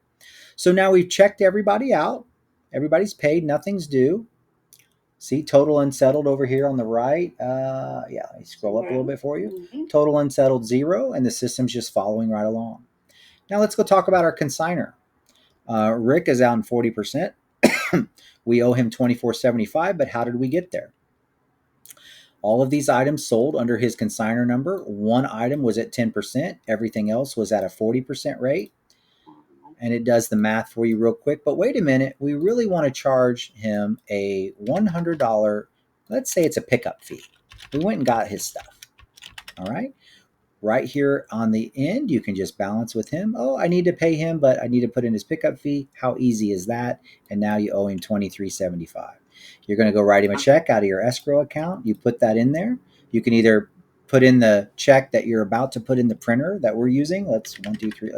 So now we've checked everybody out. Everybody's paid. Nothing's due. See, total unsettled over here on the right. Let me scroll up a little bit for you. Total unsettled 0, and the system's just following right along. Now let's go talk about our consignor. Rick is out in 40%. We owe him $24.75, but how did we get there? All of these items sold under his consignor number. One item was at 10%. Everything else was at a 40% rate. And it does the math for you real quick. But wait a minute. We really want to charge him a $100, let's say it's a pickup fee. We went and got his stuff. All right. Right here on the end, you can just balance with him. Oh, I need to pay him, but I need to put in his pickup fee. How easy is that? And now you owe him $23.75. You're going to go write him a check out of your escrow account. You put that in there. You can either put in the check that you're about to put in the printer that we're using. Let's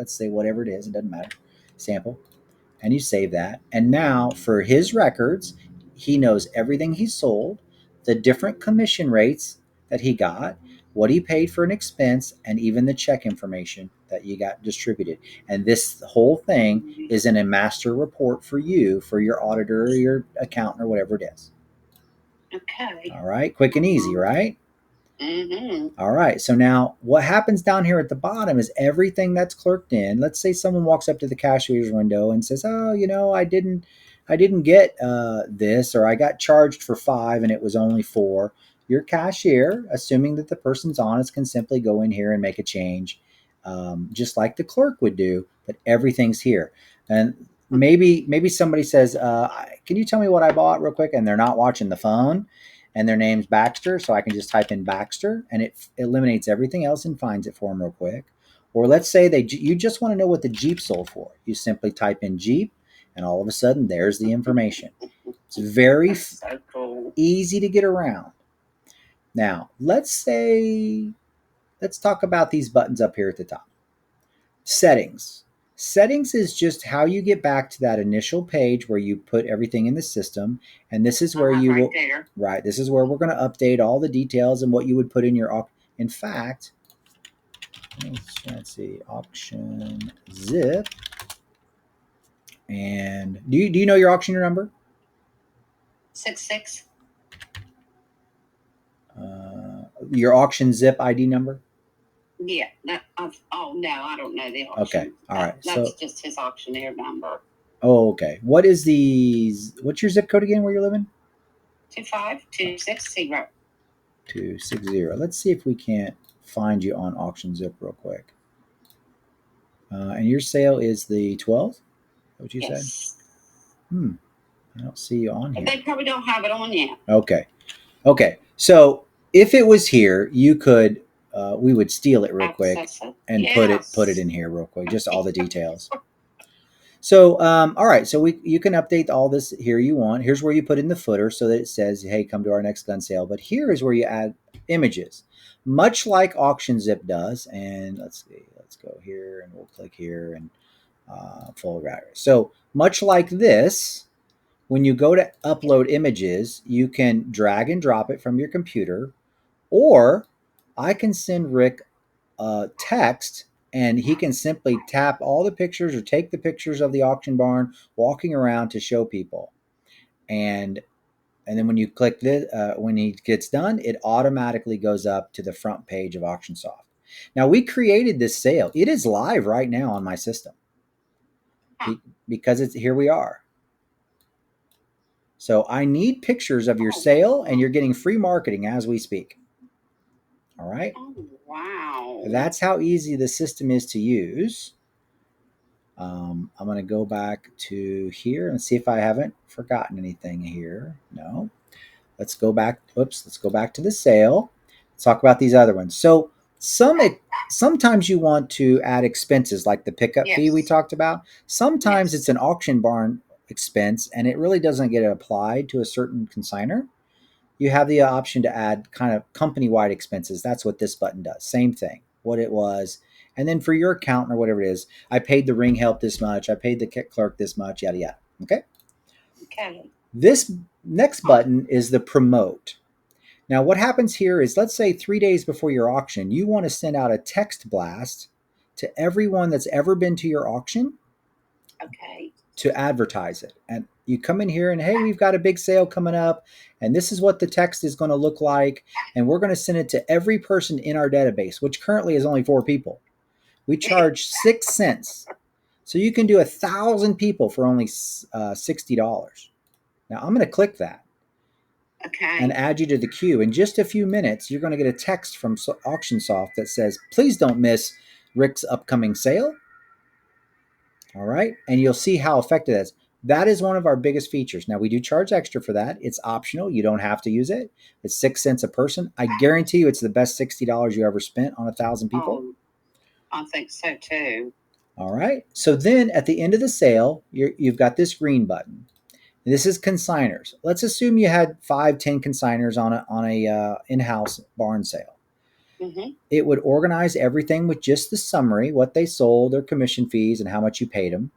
say whatever it is. It doesn't matter. Sample. And you save that. And now for his records, he knows everything he sold, the different commission rates that he got, what he paid for an expense, and even the check information that you got distributed. And this whole thing is in a master report for you, for your auditor or your accountant or whatever it is. Okay. All right. Quick and easy, right? Mm-hmm. All right. So now what happens down here at the bottom is everything that's clerked in. Let's say someone walks up to the cashier's window and says, oh, I didn't get this, or I got charged for 5 and it was only 4. Your cashier, assuming that the person's honest, can simply go in here and make a change, just like the clerk would do, but everything's here. And maybe somebody says, can you tell me what I bought real quick? And they're not watching the phone. And their name's Baxter, so I can just type in Baxter, and it eliminates everything else and finds it for them real quick. Or let's say you just want to know what the Jeep sold for. You simply type in Jeep, and all of a sudden, there's the information. It's very easy to get around. Now, let's talk about these buttons up here at the top. Settings. Settings is just how you get back to that initial page where you put everything in the system, and this is where you will right. This is where we're going to update all the details and what you would put in your. In fact, let's see, auction zip. And do you know your auctioneer number? 66. Your auction zip ID number? Yeah. No, I don't know the auction. Okay. All right. That's just his auctioneer number. Oh, okay. What's your zip code again where you're living? 25260. 260. Let's see if we can't find you on Auction Zip real quick. And your sale is the 12th? What you said? I don't see you on here. They probably don't have it on yet. Okay. So if it was here, you could we would steal it real quick Access it. and put it Yes. in here real quick, just all the details. So, all right. So you can update all this here you want. Here's where you put in the footer so that it says, "Hey, come to our next gun sale." But here is where you add images, much like Auctionzip does. And let's see, let's go here and we'll click here and full router. So much like this, when you go to upload images, you can drag and drop it from your computer, or I can send Rick text and he can simply tap all the pictures or take the pictures of the auction barn walking around to show people. And then when you click this, when he gets done, it automatically goes up to the front page of Auctionsoft. Now we created this sale. It is live right now on my system Huh. because it's here we are. So I need pictures of your Oh, sale, and you're getting free marketing as we speak. All right. oh, wow. That's how easy the system is to use. I'm going to go back to here and see if I haven't forgotten anything here. No. Let's go back. Oops. Let's go back to the sale. Let's talk about these other ones. So sometimes you want to add expenses like the pickup fee we Yes. talked about. Sometimes it's Yes. an auction barn expense and it really doesn't get applied to a certain consigner. You have the option to add kind of company-wide expenses. That's what this button does. Same thing, what it was. And then for your accountant or whatever it is, I paid the ring help this much, I paid the clerk this much, yada, yada. Okay. Okay. This next button is the promote. Now, what happens here is let's say 3 days before your auction, you want to send out a text blast to everyone that's ever been to your auction Okay. to advertise it. And you come in here and, hey, we've got a big sale coming up, and this is what the text is going to look like. And we're going to send it to every person in our database, which currently is only 4 people. We charge 6 cents. So you can do 1,000 people for only $60. Now I'm going to click that and Okay. add you to the queue. In just a few minutes, you're going to get a text from Auctionsoft that says, please don't miss Rick's upcoming sale. All right. And you'll see how effective that is. That is one of our biggest features. Now, we do charge extra for that. It's optional. You don't have to use it. It's 6 cents a person. I guarantee you it's the best $60 you ever spent on 1,000 people. Oh, I think so too. All right. So then at the end of the sale, you've got this green button. This is consigners. Let's assume you had 5, 10 consigners on a in-house barn sale. Mm-hmm. It would organize everything with just the summary, what they sold, their commission fees, and how much you paid them.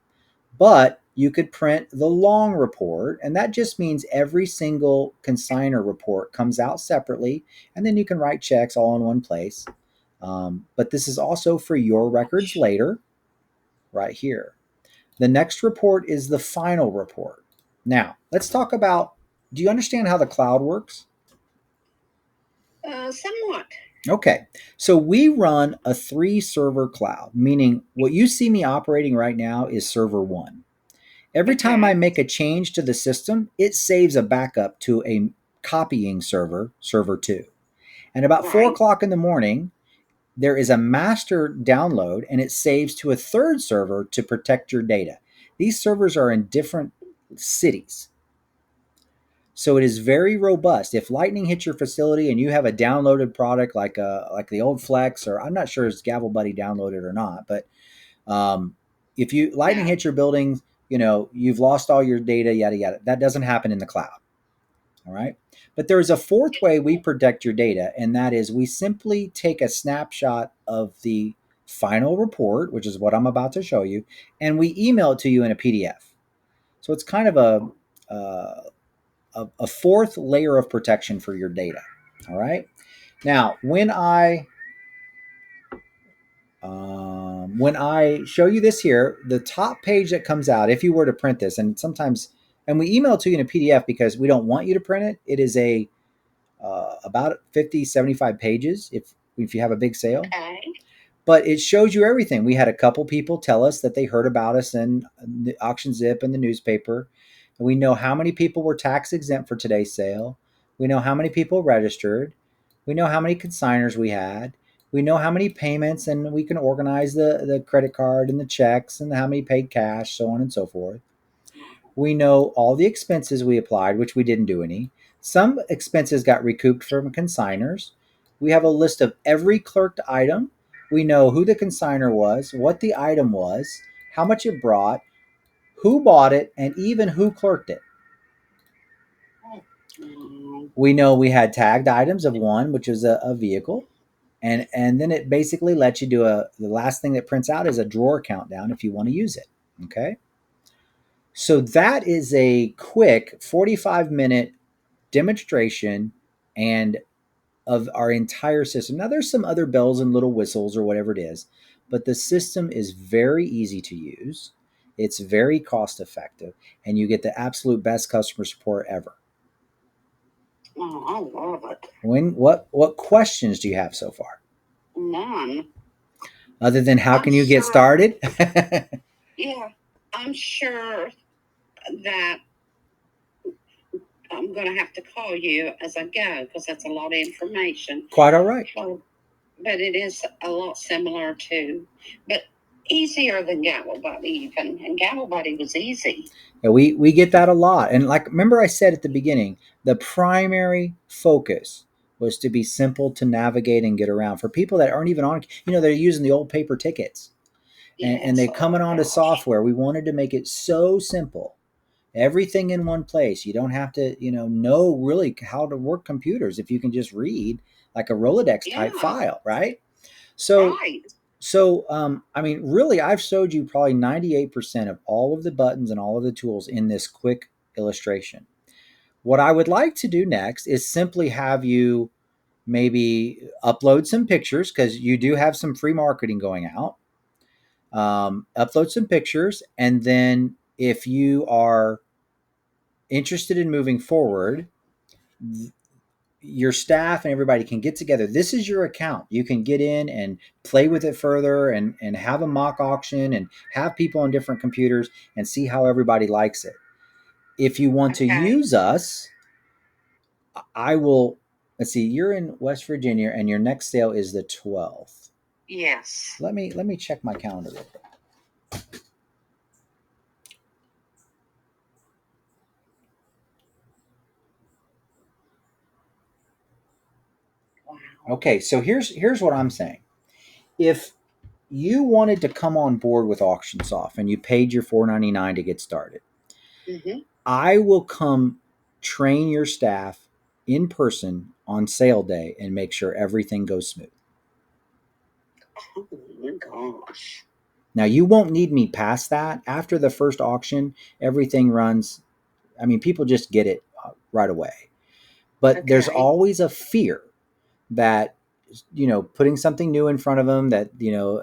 But you could print the long report, and that just means every single consigner report comes out separately, and then you can write checks all in one place. But this is also for your records later, right here. The next report is the final report. Now, let's talk about, do you understand how the cloud works? Somewhat. Okay, so we run a 3 server cloud, meaning what you see me operating right now is server 1. Every time I Okay. make a change to the system, it saves a backup to a copying server, server 2. And about 4 Right. o'clock in the morning, there is a master download and it saves to a third server to protect your data. These servers are in different cities. So it is very robust. If lightning hits your facility and you have a downloaded product like the old Flex, or I'm not sure if Gavel Buddy downloaded or not, but if you lightning Yeah. hits your building, you've lost all your data, yada yada. That doesn't happen in the cloud. All right. But there is a fourth way we protect your data, and that is we simply take a snapshot of the final report, which is what I'm about to show you, and we email it to you in a PDF. So it's kind of uh, a fourth layer of protection for your data. All right. Now, when I show you this here, the top page that comes out, if you were to print this, and we email it to you in a PDF because we don't want you to print it. It is about 50, 75 pages if you have a big sale. Okay. But it shows you everything. We had a couple people tell us that they heard about us in the Auction Zip and the newspaper. And we know how many people were tax exempt for today's sale. We know how many people registered. We know how many consigners we had. We know how many payments, and we can organize the credit card and the checks and how many paid cash, so on and so forth. We know all the expenses we applied, which we didn't do any. Some expenses got recouped from consigners. We have a list of every clerked item. We know who the consigner was, what the item was, how much it brought, who bought it, and even who clerked it. We know we had tagged items of one, which is a vehicle. And then it basically lets you do the last thing that prints out is a drawer countdown if you want to use it. Okay. So that is a quick 45-minute demonstration and of our entire system. Now there's some other bells and little whistles or whatever it is, but the system is very easy to use. It's very cost effective and you get the absolute best customer support ever. Oh, I love it. What questions do you have so far? None. Other than how I'm can you get sure. started? Yeah, I'm sure that I'm going to have to call you as I go because that's a lot of information. Quite all right. Well, but it is a lot similar to, but easier than Gavel Buddy even. And Gavel Buddy was easy. Yeah, we get that a lot. And like remember I said at the beginning, the primary focus was to be simple to navigate and get around for people that aren't even on, they're using the old paper tickets. And Yes, they're coming oh onto gosh. software. We wanted to make it so simple. Everything in one place. You don't have to, know really how to work computers if you can just read like a Rolodex type Yeah, file, right? So right. I mean, really, I've showed you probably 98% of all of the buttons and all of the tools in this quick illustration. What I would like to do next is simply have you maybe upload some pictures because you do have some free marketing going out. Upload some pictures, and then if you are interested in moving forward, your staff and everybody can get together. This is your account. You can get in and play with it further and have a mock auction and have people on different computers and see how everybody likes it. If you want to Okay. use us, I will. Let's see. You're in West Virginia, and your next sale is the 12th. Yes. Let me check my calendar real quick. Wow. Okay, so here's what I'm saying. If you wanted to come on board with Auctionsoft and you paid your $4.99 to get started, Mm-hmm. I will come train your staff in person on sale day and make sure everything goes smooth. Oh my gosh. Now, you won't need me past that. After the first auction, everything runs. I mean, people just get it right away. But there's Okay. always a fear that, putting something new in front of them, that,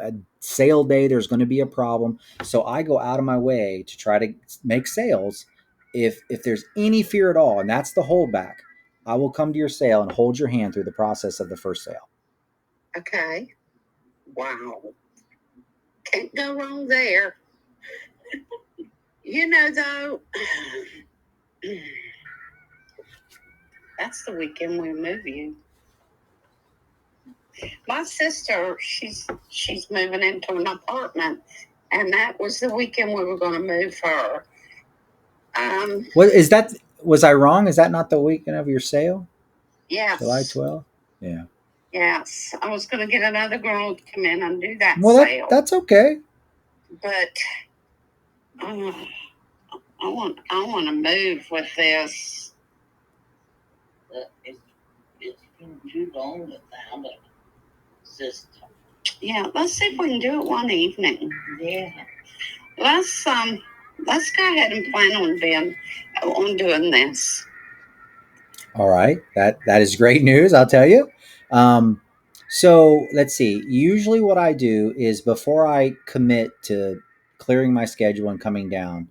at sale day, there's going to be a problem. So I go out of my way to try to make sales. If there's any fear at all, and that's the holdback, I will come to your sale and hold your hand through the process of the first sale. Okay. Wow. Can't go wrong there. Though, that's the weekend we move you. My sister, she's moving into an apartment, and that was the weekend we were going to move her. What is that? Was I wrong? Is that not the weekend of your sale? July Yes, 12th? Yeah. yes, I was going to get another girl to come in and do that Well, sale, that's okay. but uh, I want to move with this. It's been too long without a system. Yeah, let's see if we can do it one evening. Yeah. Let's let's go ahead and plan on doing this. All right, that is great news. I'll tell you. Um, so let's see. Usually, what I do is before I commit to clearing my schedule and coming down,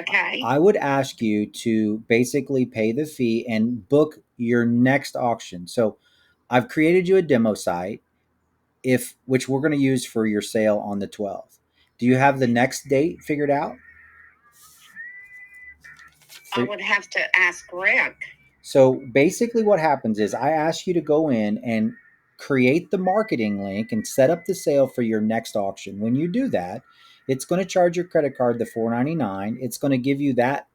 Okay. I would ask you to basically pay the fee and book your next auction. So I've created you a demo site, if which we're going to use for your sale on the 12th. Do you have the next date figured out? I would have to ask Rick. So basically, what happens is I ask you to go in and create the marketing link and set up the sale for your next auction. When you do that, it's going to charge your credit card the $4.99. It's going to give you that.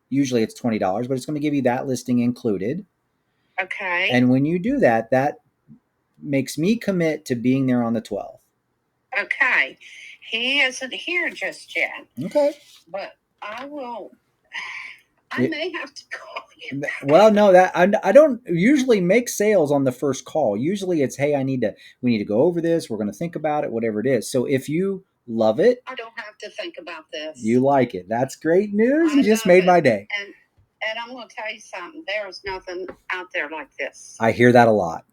Usually it's $20, but it's going to give you that listing included. Okay. And when you do that, makes me commit to being there on the 12th. Okay. He isn't here just yet. Okay. But I will. I may have to call you. Well, no, that I don't usually make sales on the first call. Usually it's, hey, we need to go over this. We're going to think about it, whatever it is. So if you love it, I don't have to think about this. You like it. That's great news. You just made my day. And I'm going to tell you something. There's nothing out there like this. I hear that a lot.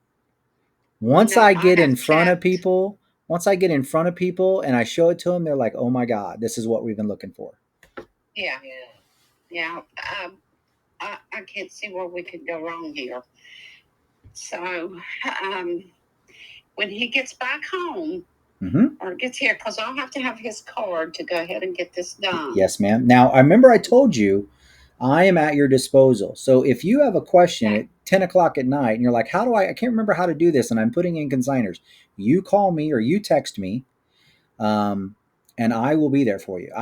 Once I get in front of people and I show it to them, they're like, "Oh my God, this is what we've been looking for." Yeah. I can't see where we could go wrong here. So, when he gets back home, or gets here, because I'll have to have his card to go ahead and get this done. Yes, ma'am. Now, I remember I told you I am at your disposal. So if you have a question at 10 o'clock at night and you're like, I can't remember how to do this and I'm putting in consigners, you call me or you text me, and I will be there for you.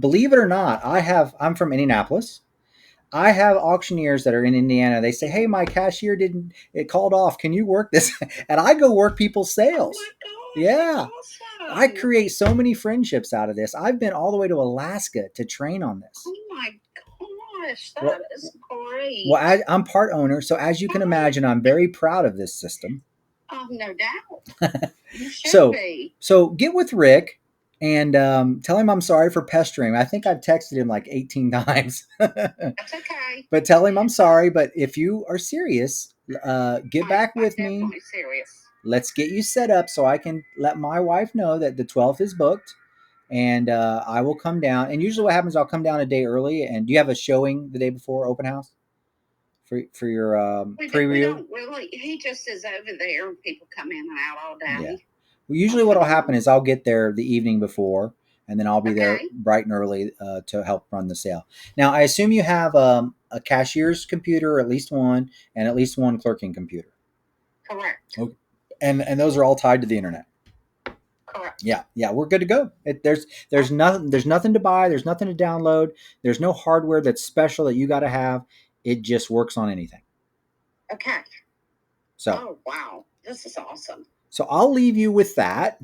Believe it or not, I'm from Indianapolis. I have auctioneers that are in Indiana. They say, "Hey, my cashier it called off. Can you work this?" And I go work people's sales. Oh my gosh, yeah. Awesome. I create so many friendships out of this. I've been all the way to Alaska to train on this. Oh my gosh, that is great. Well, I'm part owner, so as you can imagine, I'm very proud of this system. Oh, no doubt. You should be. So get with Rick and tell him I'm sorry for pestering him. I think I've texted him like 18 times. That's okay. But tell him I'm sorry. But if you are serious, get back with me. I'm serious. Let's get you set up so I can let my wife know that the 12th is booked. And I will come down. And usually what happens, I'll come down a day early. And do you have a showing the day before open house for your preview? We don't really. He just is over there. People come in and out all day. Yeah. Well, usually what will happen is I'll get there the evening before, and then I'll be there bright and early to help run the sale. Now, I assume you have a cashier's computer, or at least one, and at least one clerking computer. Correct. Okay. And those are all tied to the internet. Correct. Yeah, we're good to go. There's nothing to buy. There's nothing to download. There's no hardware that's special that you got to have. It just works on anything. Okay. So. Oh wow, this is awesome. So I'll leave you with that.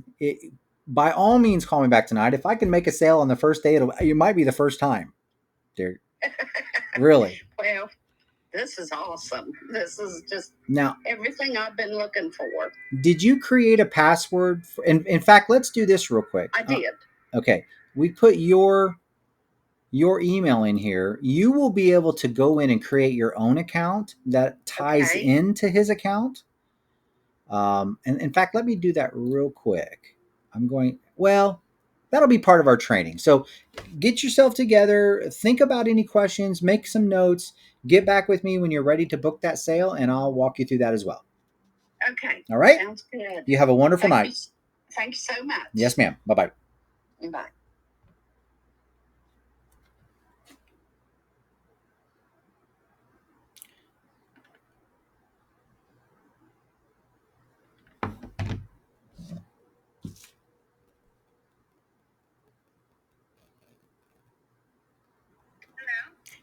By all means, call me back tonight. If I can make a sale on the first day, it might be the first time. There, really. Well, this is awesome. This is just now everything I've been looking for. Did you create a password? In fact, let's do this real quick. I did. Okay, we put your email in here. You will be able to go in and create your own account that ties into his account. And in fact, let me do that real quick. That'll be part of our training. So get yourself together, think about any questions, make some notes, get back with me when you're ready to book that sale, and I'll walk you through that as well. Okay. All right. Sounds good. You have a wonderful night. Thank you so much. Yes, ma'am. Bye-bye. Bye.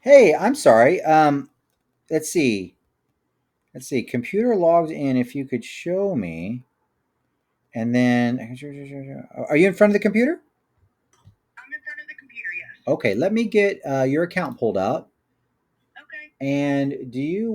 Hey, I'm sorry. Let's see. Computer logged in. If you could show me, and then are you in front of the computer? I'm in front of the computer. Yes. Okay. Let me get your account pulled up. Okay. And do you